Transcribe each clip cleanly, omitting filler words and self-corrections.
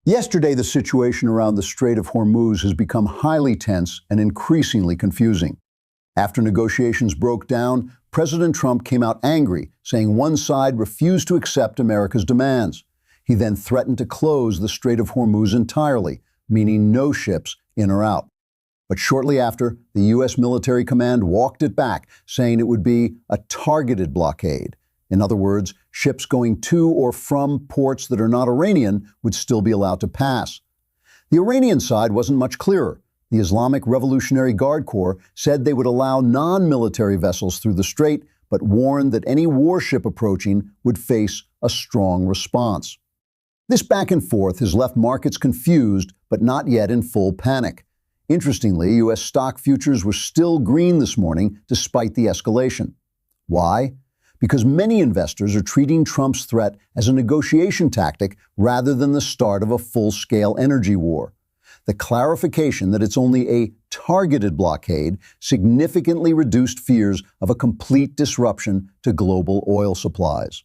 Yesterday, the situation around the Strait of Hormuz has become highly tense and increasingly confusing. After negotiations broke down, President Trump came out angry, saying one side refused to accept America's demands. He then threatened to close the Strait of Hormuz entirely, meaning no ships in or out. But shortly after, the U.S. military command walked it back, saying it would be a targeted blockade. In other words, ships going to or from ports that are not Iranian would still be allowed to pass. The Iranian side wasn't much clearer. The Islamic Revolutionary Guard Corps said they would allow non-military vessels through the strait, but warned that any warship approaching would face a strong response. This back and forth has left markets confused, but not yet in full panic. Interestingly, U.S. stock futures were still green this morning despite the escalation. Why? Because many investors are treating Trump's threat as a negotiation tactic rather than the start of a full-scale energy war. The clarification that it's only a targeted blockade significantly reduced fears of a complete disruption to global oil supplies.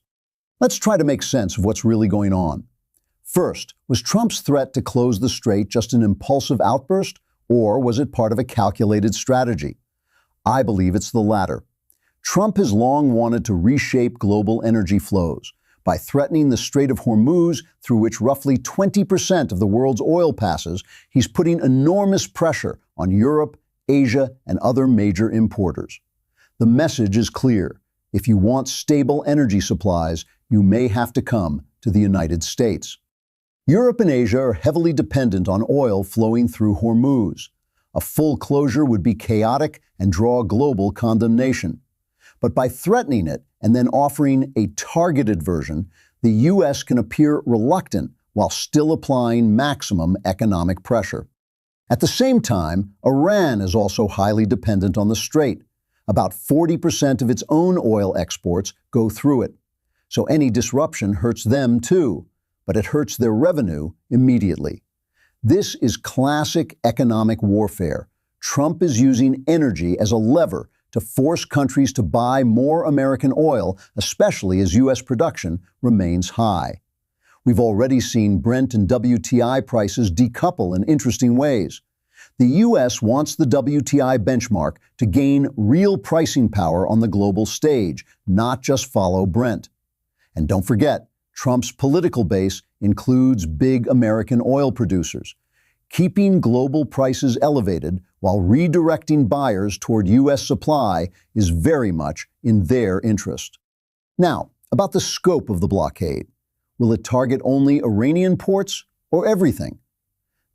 Let's try to make sense of what's really going on. First, was Trump's threat to close the strait just an impulsive outburst, or was it part of a calculated strategy? I believe it's the latter. Trump has long wanted to reshape global energy flows. By threatening the Strait of Hormuz, through which roughly 20% of the world's oil passes, he's putting enormous pressure on Europe, Asia, and other major importers. The message is clear. If you want stable energy supplies, you may have to come to the United States. Europe and Asia are heavily dependent on oil flowing through Hormuz. A full closure would be chaotic and draw global condemnation. But by threatening it and then offering a targeted version, the U.S. can appear reluctant while still applying maximum economic pressure. At the same time, Iran is also highly dependent on the strait. About 40% of its own oil exports go through it. So any disruption hurts them too, but it hurts their revenue immediately. This is classic economic warfare. Trump is using energy as a lever to force countries to buy more American oil, especially as U.S. production remains high. We've already seen Brent and WTI prices decouple in interesting ways. The U.S. wants the WTI benchmark to gain real pricing power on the global stage, not just follow Brent. And don't forget, Trump's political base includes big American oil producers. Keeping global prices elevated while redirecting buyers toward U.S. supply is very much in their interest. Now, about the scope of the blockade. Will it target only Iranian ports or everything?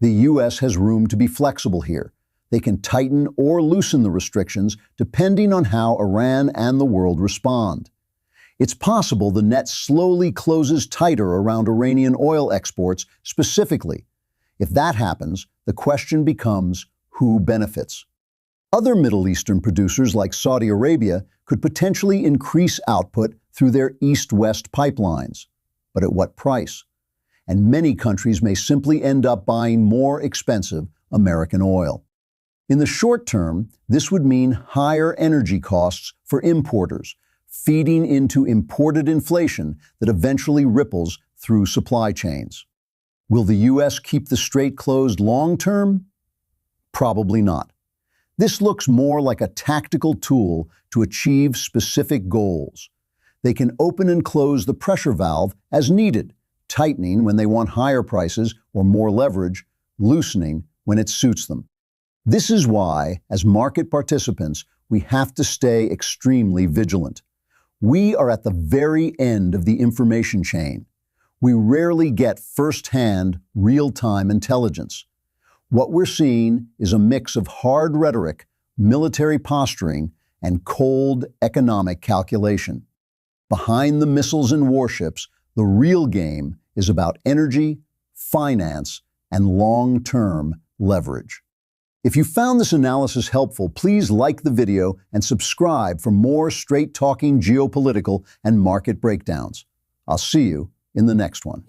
The U.S. has room to be flexible here. They can tighten or loosen the restrictions depending on how Iran and the world respond. It's possible the net slowly closes tighter around Iranian oil exports specifically. If that happens, the question becomes who benefits. Other Middle Eastern producers like Saudi Arabia could potentially increase output through their east-west pipelines. But at what price? And many countries may simply end up buying more expensive American oil. In the short term, this would mean higher energy costs for importers, feeding into imported inflation that eventually ripples through supply chains. Will the U.S. keep the strait closed long-term? Probably not. This looks more like a tactical tool to achieve specific goals. They can open and close the pressure valve as needed, tightening when they want higher prices or more leverage, loosening when it suits them. This is why, as market participants, we have to stay extremely vigilant. We are at the very end of the information chain. We rarely get first-hand, real-time intelligence. What we're seeing is a mix of hard rhetoric, military posturing, and cold economic calculation. Behind the missiles and warships, the real game is about energy, finance, and long-term leverage. If you found this analysis helpful, please like the video and subscribe for more straight-talking geopolitical and market breakdowns. I'll see you in the next one.